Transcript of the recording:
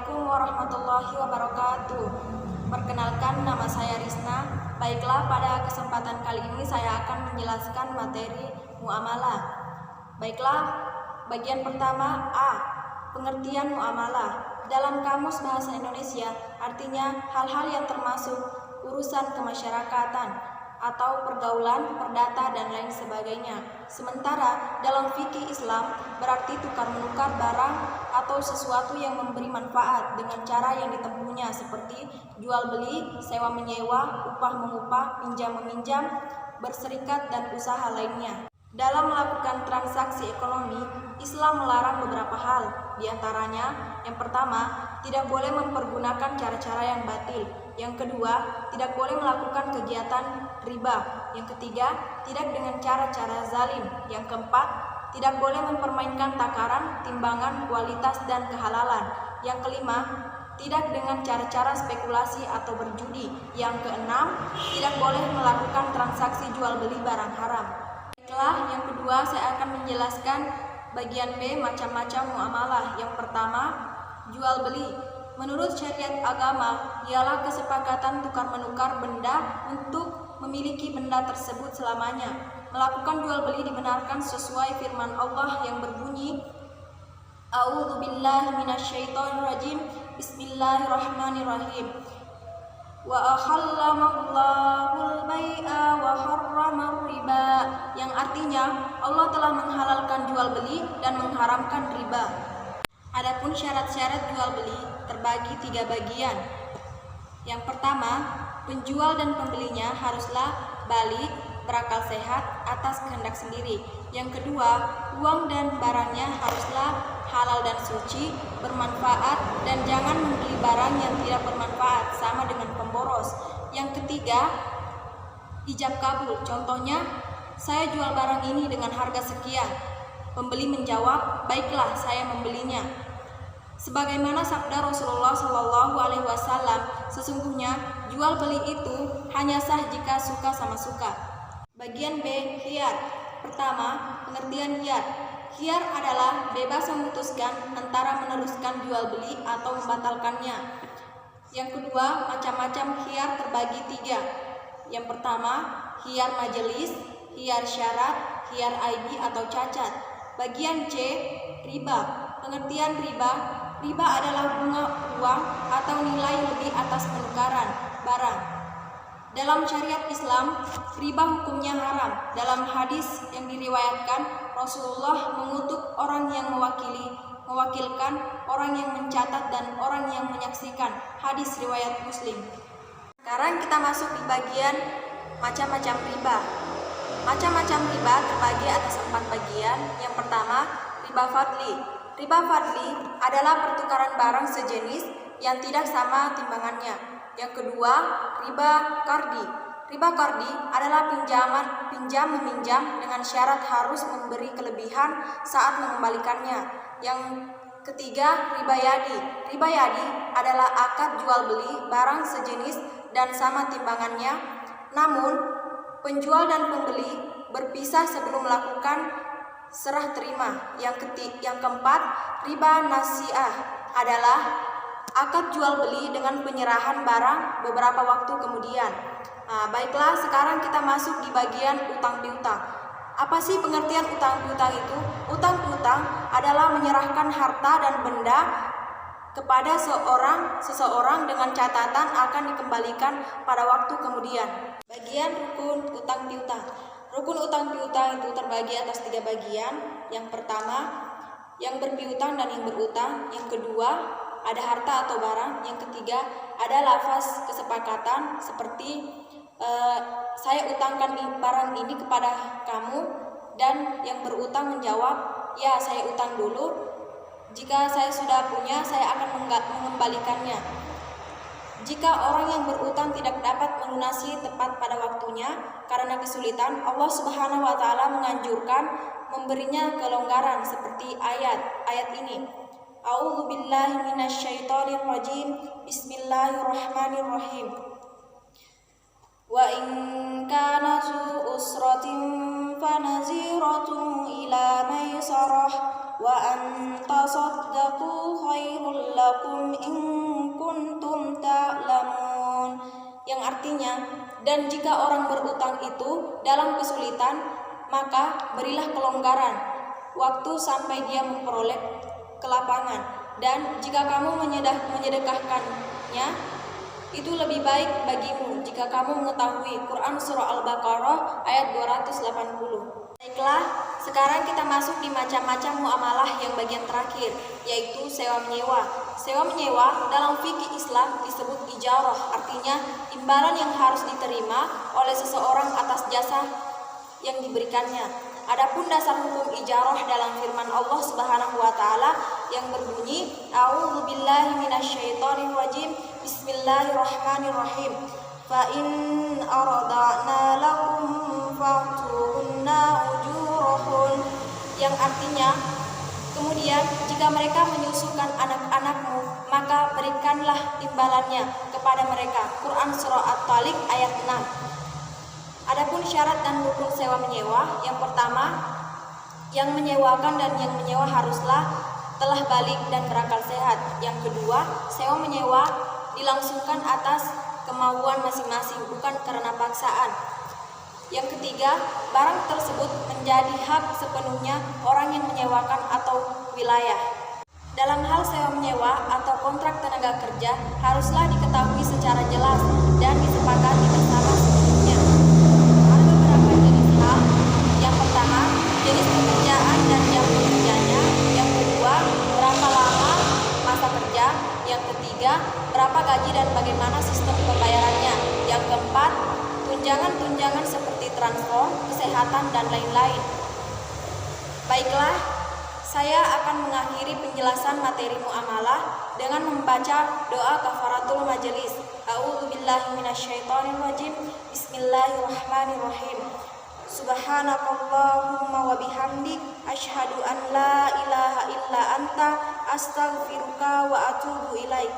Assalamualaikum warahmatullahi wabarakatuh. Perkenalkan, nama saya Risna. Baiklah, pada kesempatan kali ini saya akan menjelaskan materi muamalah. Baiklah, bagian pertama A. Pengertian muamalah. Dalam Kamus Bahasa Indonesia, artinya hal-hal yang termasuk urusan kemasyarakatan atau pergaulan, perdata, dan lain sebagainya. Sementara dalam fikih Islam berarti tukar menukar barang atau sesuatu yang memberi manfaat dengan cara yang ditempuhnya seperti jual beli, sewa menyewa, upah mengupah, pinjam meminjam, berserikat, dan usaha lainnya. Dalam melakukan transaksi ekonomi, Islam melarang beberapa hal. Di antaranya, yang pertama, tidak boleh mempergunakan cara-cara yang batil. Yang kedua, tidak boleh melakukan kegiatan riba. Yang ketiga, tidak dengan cara-cara zalim. Yang keempat, tidak boleh mempermainkan takaran, timbangan, kualitas, dan kehalalan. Yang kelima, tidak dengan cara-cara spekulasi atau berjudi. Yang keenam, tidak boleh melakukan transaksi jual beli barang haram. Setelah yang kedua, saya akan menjelaskan bagian B, macam-macam muamalah. Yang pertama, jual beli. Menurut syariat agama, ialah kesepakatan tukar-menukar benda untuk memiliki benda tersebut selamanya. Melakukan jual beli dibenarkan sesuai firman Allah yang berbunyi, A'udzubillahi minasyaitonirrajim, Bismillahirrahmanirrahim. Wa ahallamallahul bai'a wa harramar riba, yang artinya Allah telah menghalalkan jual beli dan mengharamkan riba. Adapun syarat-syarat jual beli terbagi 3 bagian. Yang pertama, penjual dan pembelinya haruslah balik, berakal sehat, atas kehendak sendiri. Yang kedua, uang dan barangnya haruslah halal dan suci, bermanfaat, dan jangan membeli barang yang tidak bermanfaat, sama dengan pemboros. Yang ketiga, ijab kabul. Contohnya, saya jual barang ini dengan harga sekian. Pembeli menjawab, baiklah, saya membelinya. Sebagaimana sabda Rasulullah SAW, sesungguhnya jual beli itu hanya sah jika suka sama suka. Bagian B, khiyar. Pertama, pengertian khiyar. Khiyar adalah bebas memutuskan antara meneruskan jual beli atau membatalkannya. Yang kedua, macam-macam khiyar terbagi 3. Yang pertama, khiyar majelis, khiyar syarat, khiyar aibi atau cacat. Bagian C, riba. Pengertian riba. Riba adalah bunga uang atau nilai lebih atas penukaran barang. Dalam syariat Islam, riba hukumnya haram. Dalam hadis yang diriwayatkan, Rasulullah mengutuk orang yang mewakilkan, orang yang mencatat, dan orang yang menyaksikan. Hadis riwayat Muslim. Sekarang kita masuk di bagian macam-macam riba. Macam-macam riba terbagi atas 4 bagian. Yang pertama, riba fadli. Riba fadli adalah pertukaran barang sejenis yang tidak sama timbangannya. Yang kedua, riba kardi. Riba kardi adalah pinjam meminjam dengan syarat harus memberi kelebihan saat mengembalikannya. Yang ketiga, riba yadi. Riba yadi adalah akad jual beli barang sejenis dan sama timbangannya, namun penjual dan pembeli berpisah sebelum melakukan serah terima. Yang keempat, riba nasi'ah adalah akad jual beli dengan penyerahan barang beberapa waktu kemudian. Baiklah, sekarang kita masuk di bagian utang piutang. Apa sih pengertian utang piutang itu? Utang piutang adalah menyerahkan harta dan benda kepada seseorang dengan catatan akan dikembalikan pada waktu kemudian. Bagian rukun utang piutang. Rukun utang piutang itu terbagi atas 3 bagian. Yang pertama, yang berpiutang dan yang berutang. Yang kedua, ada harta atau barang. Yang ketiga, ada lafaz kesepakatan seperti saya utangkan barang ini kepada kamu, dan yang berutang menjawab, ya, saya utang dulu. Jika saya sudah punya, saya akan mengembalikannya. Jika orang yang berutang tidak dapat melunasi tepat pada waktunya karena kesulitan, Allah Subhanahu wa taala menganjurkan memberinya kelonggaran seperti ayat ini. A'udzubillahi minasyaitonirrajim. Bismillahirrahmanirrahim. Wa in kana zu usratin fanaziratun ila maisarah wa an tasaddaqu khairul lakum in kuntum ta'lamun. Yang artinya, dan jika orang berutang itu dalam kesulitan, maka berilah kelonggaran waktu sampai dia memperoleh kelapangan. Dan jika kamu menyedekahkannya, itu lebih baik bagimu jika kamu mengetahui. Quran Surah Al-Baqarah ayat 280. Baiklah, sekarang kita masuk di macam-macam muamalah yang bagian terakhir, yaitu sewa menyewa. Sewa menyewa dalam fikih Islam disebut ijarah, artinya imbalan yang harus diterima oleh seseorang atas jasa yang diberikannya. Adapun dasar hukum ijarah dalam firman Allah Subhanahu wa taala yang berbunyi, A'udzubillahi minasyaitonir rajim. Bismillahirrahmanirrahim. Fa in aradna lakum fa'tuhunna ujurahun. Yang artinya, kemudian jika mereka menyusukan anak-anakmu, maka berikanlah imbalannya kepada mereka. Quran Surah At-Taliq ayat 6. Adapun syarat dan rukun sewa menyewa, yang pertama, yang menyewakan dan yang menyewa haruslah telah balik dan berakal sehat. Yang kedua, sewa menyewa dilangsungkan atas kemauan masing-masing, bukan karena paksaan. Yang ketiga, barang tersebut menjadi hak sepenuhnya orang yang menyewakan atau wilayah. Dalam hal sewa menyewa atau kontrak tenaga kerja, haruslah diketahui secara jelas dan disepakati bersama sebelumnya. Ada beberapa jenis hal. Yang pertama, jenis pekerjaan dan jam kerjanya. Yang kedua, berapa lama masa kerja. Yang ketiga, berapa gaji dan bagaimana sistem pembayarannya. Yang keempat, tunjangan-tunjangan seperti transport, kesehatan, dan lain-lain. Baiklah, saya akan mengakhiri penjelasan materi muamalah dengan membaca doa kafaratul majelis. A'udzubillahi minasyaitonirrajim. Bismillahirrahmanirrahim. Subhanakallahumma wa bihamdik asyhadu an la ilaha illa anta astaghfiruka wa atubu ilaik.